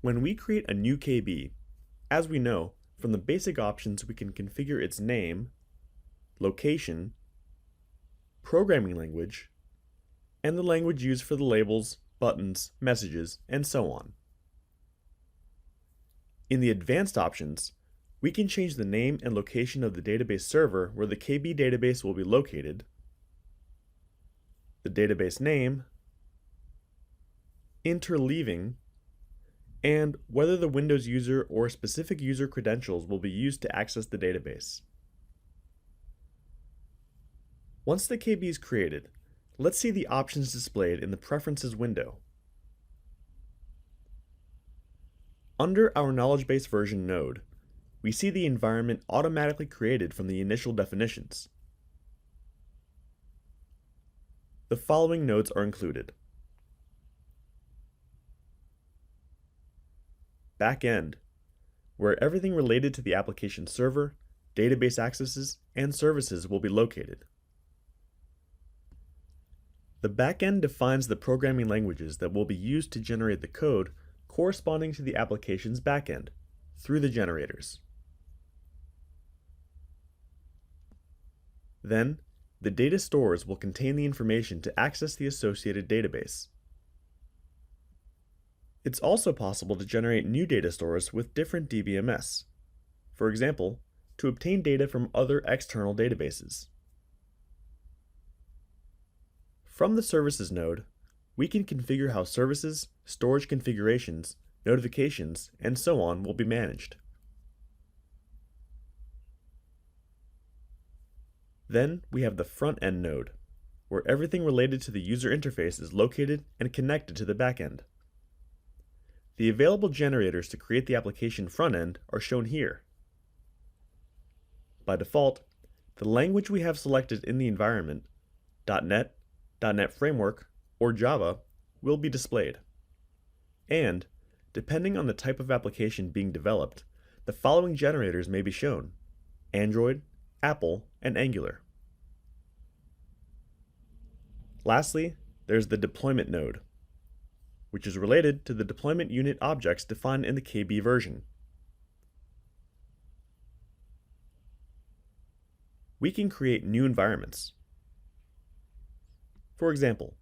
When we create a new KB, as we know, from the basic options we can configure its name, location, programming language, and the language used for the labels, buttons, messages, and so on. In the advanced options, we can change the name and location of the database server where the KB database will be located, the database name, interleaving, and whether the Windows user or specific user credentials will be used to access the database. Once the KB is created, let's see the options displayed in the Preferences window. Under our knowledge base version node, we see the environment automatically created from the initial definitions. The following nodes are included: Backend, where everything related to the application server, database accesses, and services will be located. The backend defines the programming languages that will be used to generate the code corresponding to the application's backend through the generators. Then, the data stores will contain the information to access the associated database. It's also possible to generate new data stores with different DBMS, for example, to obtain data from other external databases. From the Services node, we can configure how services, storage configurations, notifications, and so on will be managed. Then we have the Front-End node, where everything related to the user interface is located and connected to the backend. The available generators to create the application front-end are shown here. By default, the language we have selected in the environment, .NET, .NET Framework, or Java, will be displayed. And, depending on the type of application being developed, the following generators may be shown: Android, Apple, and Angular. Lastly, there's the Deployment node, which is related to the deployment unit objects defined in the KB version. We can create new environments. For example,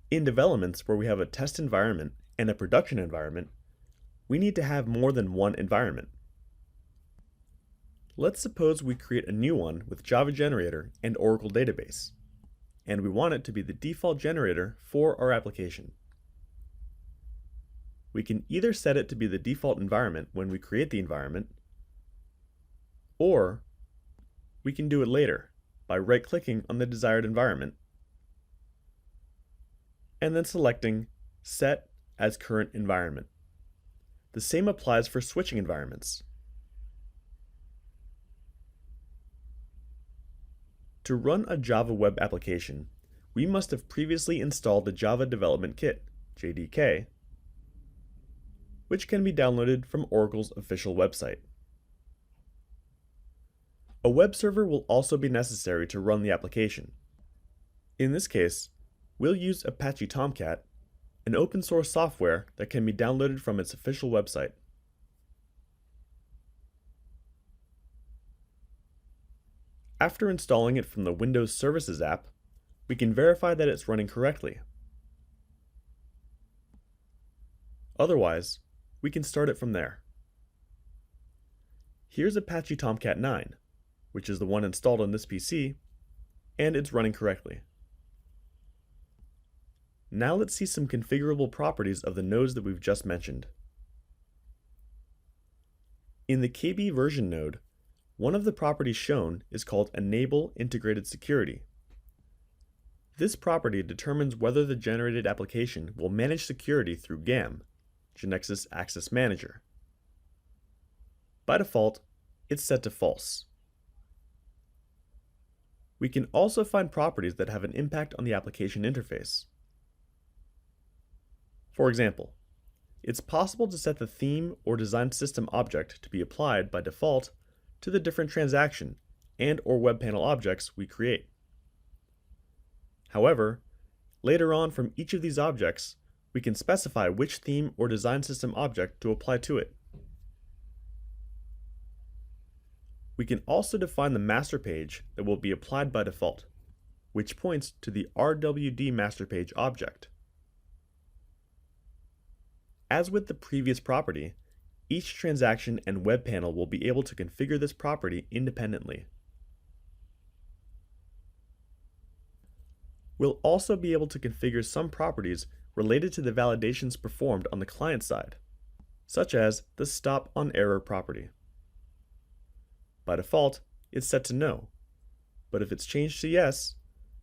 in developments where we have a test environment and a production environment, we need to have more than one environment. Let's suppose we create a new one with Java Generator and Oracle Database, and we want it to be the default generator for our application. We can either set it to be the default environment when we create the environment, or we can do it later by right-clicking on the desired environment and then selecting Set as Current Environment. The same applies for switching environments. To run a Java web application, we must have previously installed the Java Development Kit, JDK, which can be downloaded from Oracle's official website. A web server will also be necessary to run the application. In this case, we'll use Apache Tomcat, an open source software that can be downloaded from its official website. After installing it from the Windows Services app, we can verify that it's running correctly. Otherwise, we can start it from there. Here's Apache Tomcat 9, which is the one installed on this PC, and it's running correctly. Now let's see some configurable properties of the nodes that we've just mentioned. In the KB version node, one of the properties shown is called Enable Integrated Security. This property determines whether the generated application will manage security through GAM, Genexus Access Manager. By default, it's set to false. We can also find properties that have an impact on the application interface. For example, it's possible to set the theme or design system object to be applied by default to the different transaction and/or web panel objects we create. However, later on from each of these objects, we can specify which theme or design system object to apply to it. We can also define the master page that will be applied by default, which points to the RWD master page object. As with the previous property, each transaction and web panel will be able to configure this property independently. We'll also be able to configure some properties related to the validations performed on the client side, such as the stop on error property. By default, it's set to no, but if it's changed to yes,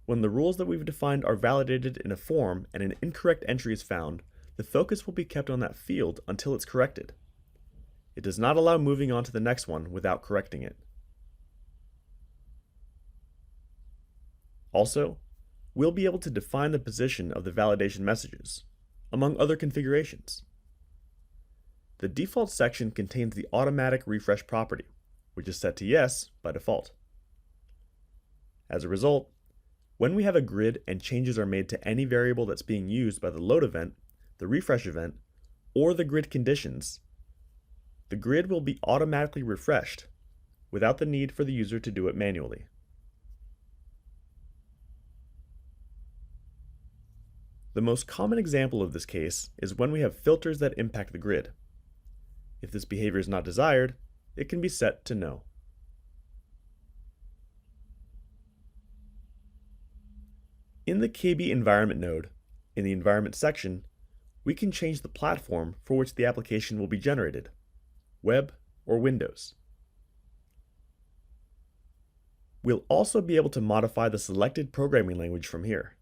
when the rules that we've defined are validated in a form and an incorrect entry is found, the focus will be kept on that field until it's corrected. It does not allow moving on to the next one without correcting it. Also, we'll be able to define the position of the validation messages, among other configurations. The default section contains the automatic refresh property, which is set to yes by default. As a result, when we have a grid and changes are made to any variable that's being used by the load event, the refresh event, or the grid conditions, the grid will be automatically refreshed without the need for the user to do it manually. The most common example of this case is when we have filters that impact the grid. If this behavior is not desired, it can be set to no. In the KB environment node, in the environment section, we can change the platform for which the application will be generated, web or Windows. We'll also be able to modify the selected programming language from here.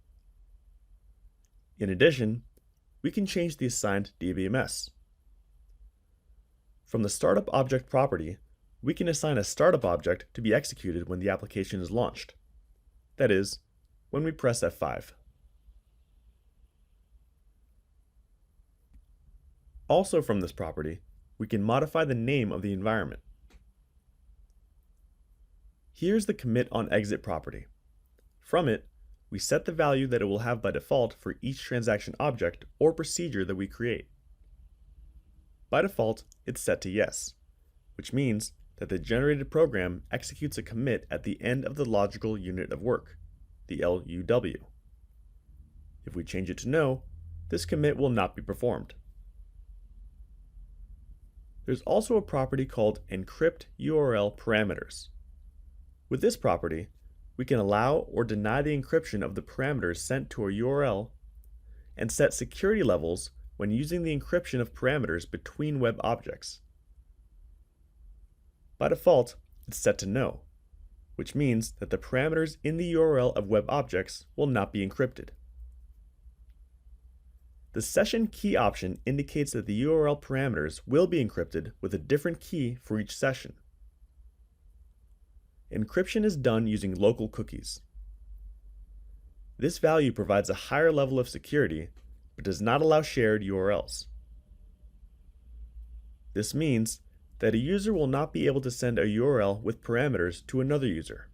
In addition, we can change the assigned DBMS. From the startup object property, we can assign a startup object to be executed when the application is launched. That is, when we press F5. Also from this property, we can modify the name of the environment. Here's the commit on exit property. From it, we set the value that it will have by default for each transaction object or procedure that we create. By default, it's set to yes, which means that the generated program executes a commit at the end of the logical unit of work, the LUW. If we change it to no, this commit will not be performed. There's also a property called encrypt URL parameters. With this property, we can allow or deny the encryption of the parameters sent to a URL and set security levels when using the encryption of parameters between web objects. By default, it's set to no, which means that the parameters in the URL of web objects will not be encrypted. The session key option indicates that the URL parameters will be encrypted with a different key for each session. Encryption is done using local cookies. This value provides a higher level of security, but does not allow shared URLs. This means that a user will not be able to send a URL with parameters to another user.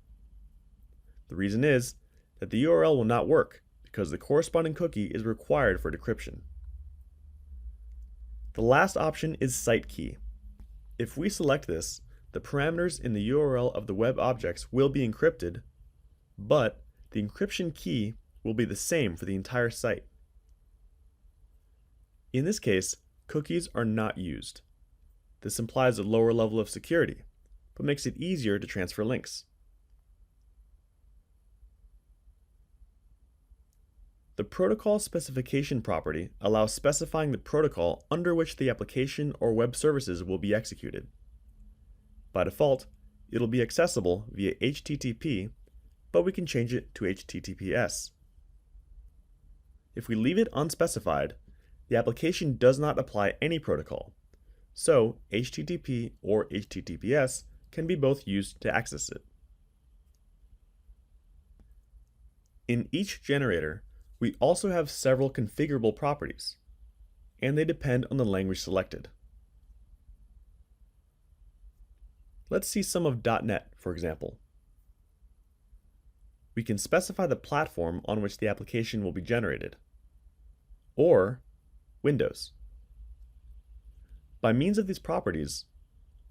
The reason is that the URL will not work because the corresponding cookie is required for decryption. The last option is site key. If we select this, the parameters in the URL of the web objects will be encrypted, but the encryption key will be the same for the entire site. In this case, cookies are not used. This implies a lower level of security, but makes it easier to transfer links. The protocol specification property allows specifying the protocol under which the application or web services will be executed. By default, it'll be accessible via HTTP, but we can change it to HTTPS. If we leave it unspecified, the application does not apply any protocol, so HTTP or HTTPS can be both used to access it. In each generator, we also have several configurable properties, and they depend on the language selected. Let's see some of .NET, for example. We can specify the platform on which the application will be generated, or Windows. By means of these properties,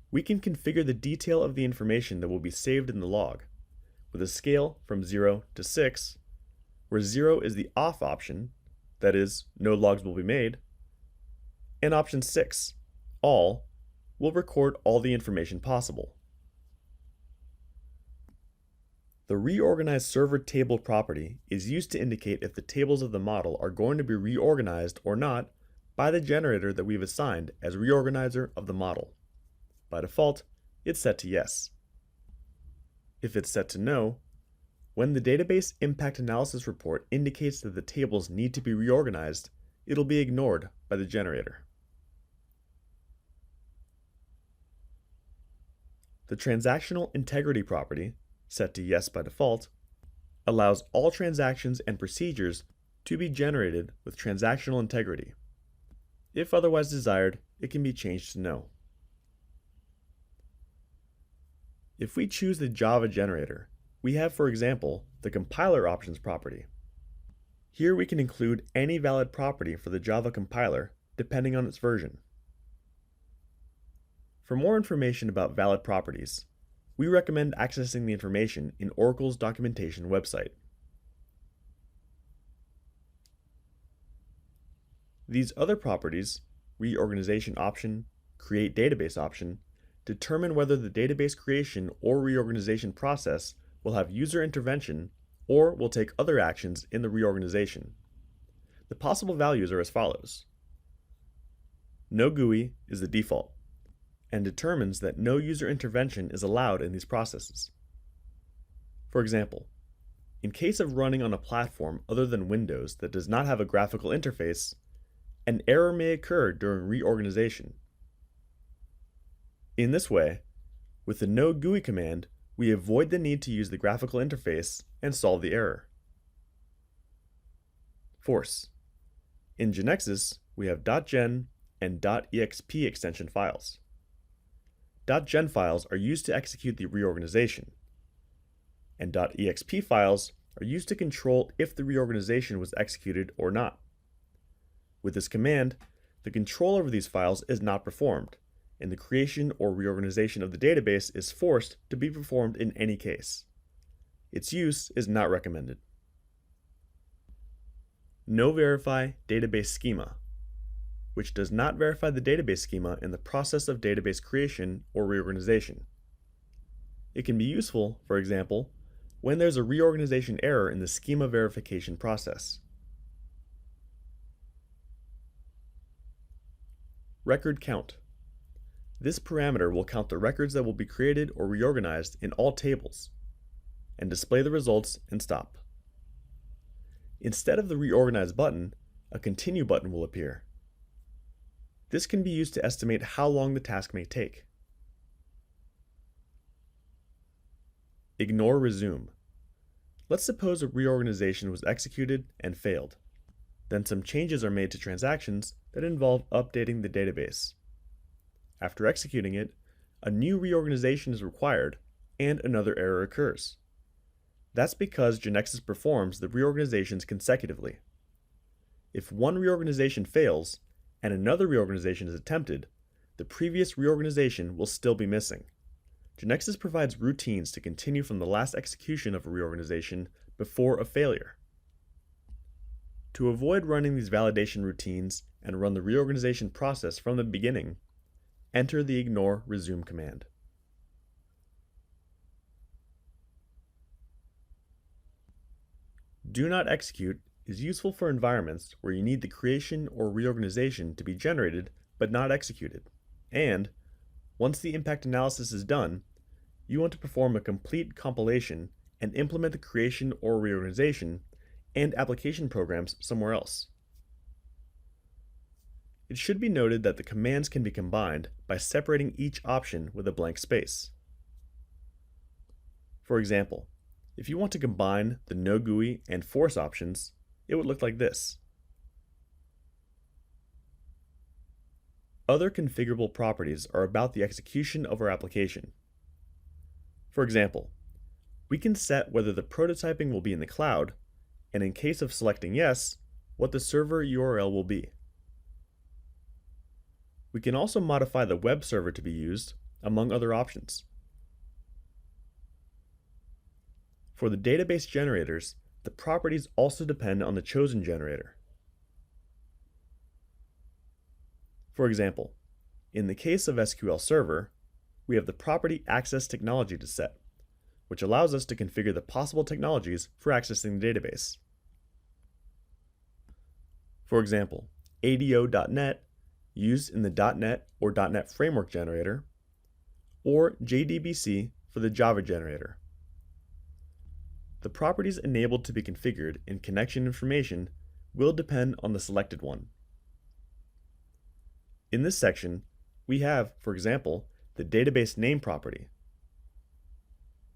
we can configure the detail of the information that will be saved in the log, with a scale from 0 to 6, where 0 is the off option, that is, no logs will be made, and option 6, all, will record all the information possible. The reorganized server table property is used to indicate if the tables of the model are going to be reorganized or not by the generator that we've assigned as reorganizer of the model. By default, it's set to yes. If it's set to no, when the database impact analysis report indicates that the tables need to be reorganized, it'll be ignored by the generator. The transactional integrity property, set to yes by default, allows all transactions and procedures to be generated with transactional integrity. If otherwise desired, it can be changed to no. If we choose the Java generator, we have, for example, the compiler options property. Here we can include any valid property for the Java compiler, depending on its version. For more information about valid properties, we recommend accessing the information in Oracle's documentation website. These other properties, reorganization option, create database option, determine whether the database creation or reorganization process will have user intervention or will take other actions in the reorganization. The possible values are as follows. No GUI is the default and determines that no user intervention is allowed in these processes. For example, in case of running on a platform other than Windows that does not have a graphical interface, an error may occur during reorganization. In this way, with the no GUI command, we avoid the need to use the graphical interface and solve the error. Force. In Genexus, we have .gen and .exp extension files. .gen files are used to execute the reorganization, and .exp files are used to control if the reorganization was executed or not. With this command, the control over these files is not performed, and the creation or reorganization of the database is forced to be performed in any case. Its use is not recommended. No verify database schema, which does not verify the database schema in the process of database creation or reorganization. It can be useful, for example, when there's a reorganization error in the schema verification process. Record count. This parameter will count the records that will be created or reorganized in all tables, and display the results and stop. Instead of the Reorganize button, a Continue button will appear. This can be used to estimate how long the task may take. Ignore Resume. Let's suppose a reorganization was executed and failed. Then some changes are made to transactions that involve updating the database. After executing it, a new reorganization is required and another error occurs. That's because Genexus performs the reorganizations consecutively. If one reorganization fails and another reorganization is attempted, the previous reorganization will still be missing. Genexus provides routines to continue from the last execution of a reorganization before a failure. To avoid running these validation routines and run the reorganization process from the beginning, enter the Ignore Resume command. Do not execute is useful for environments where you need the creation or reorganization to be generated but not executed, and once the impact analysis is done, you want to perform a complete compilation and implement the creation or reorganization and application programs somewhere else. It should be noted that the commands can be combined by separating each option with a blank space. For example, if you want to combine the no GUI and force options, it would look like this. Other configurable properties are about the execution of our application. For example, we can set whether the prototyping will be in the cloud, and in case of selecting yes, what the server URL will be. We can also modify the web server to be used, among other options. For the database generators, the properties also depend on the chosen generator. For example, in the case of SQL Server, we have the property Access Technology to set, which allows us to configure the possible technologies for accessing the database. For example, ADO.NET used in the .NET or .NET Framework generator, or JDBC for the Java generator. The properties enabled to be configured in connection information will depend on the selected one. In this section, we have, for example, the database name property,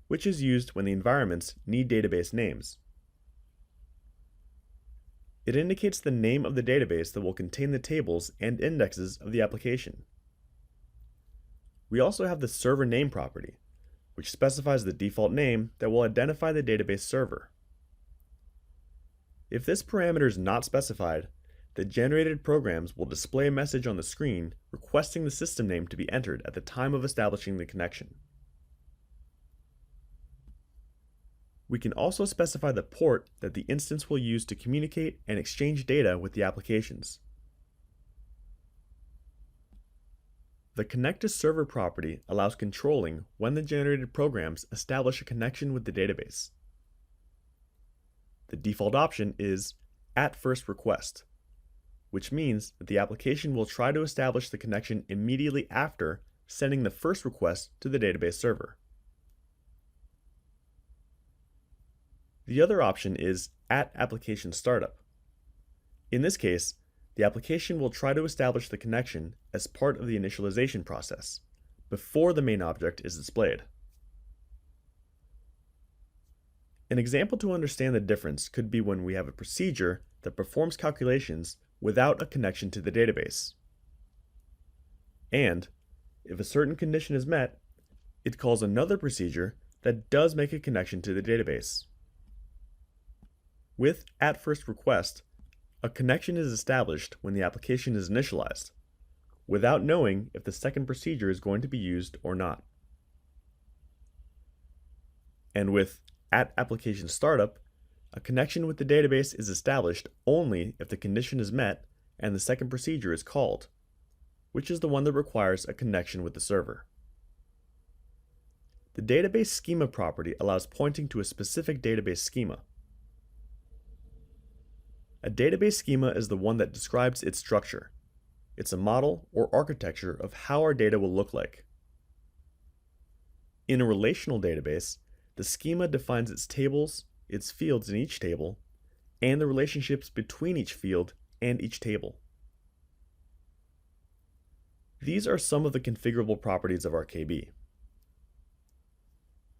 which is used when the environments need database names. It indicates the name of the database that will contain the tables and indexes of the application. We also have the server name property, which specifies the default name that will identify the database server. If this parameter is not specified, the generated programs will display a message on the screen requesting the system name to be entered at the time of establishing the connection. We can also specify the port that the instance will use to communicate and exchange data with the applications. The Connect to Server property allows controlling when the generated programs establish a connection with the database. The default option is at first request, which means that the application will try to establish the connection immediately after sending the first request to the database server. The other option is at application startup. In this case, the application will try to establish the connection as part of the initialization process, before the main object is displayed. An example to understand the difference could be when we have a procedure that performs calculations without a connection to the database. And, if a certain condition is met, it calls another procedure that does make a connection to the database. With at first request, a connection is established when the application is initialized, without knowing if the second procedure is going to be used or not. And with at application startup, a connection with the database is established only if the condition is met and the second procedure is called, which is the one that requires a connection with the server. The database schema property allows pointing to a specific database schema. A database schema is the one that describes its structure. It's a model or architecture of how our data will look like. In a relational database, the schema defines its tables, its fields in each table, and the relationships between each field and each table. These are some of the configurable properties of our KB.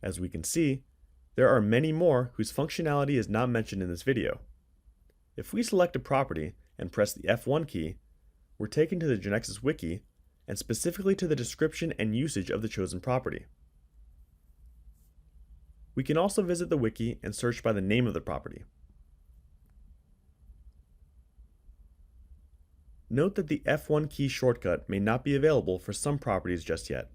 As we can see, there are many more whose functionality is not mentioned in this video. If we select a property and press the F1 key, we're taken to the Genexus wiki and specifically to the description and usage of the chosen property. We can also visit the wiki and search by the name of the property. Note that the F1 key shortcut may not be available for some properties just yet.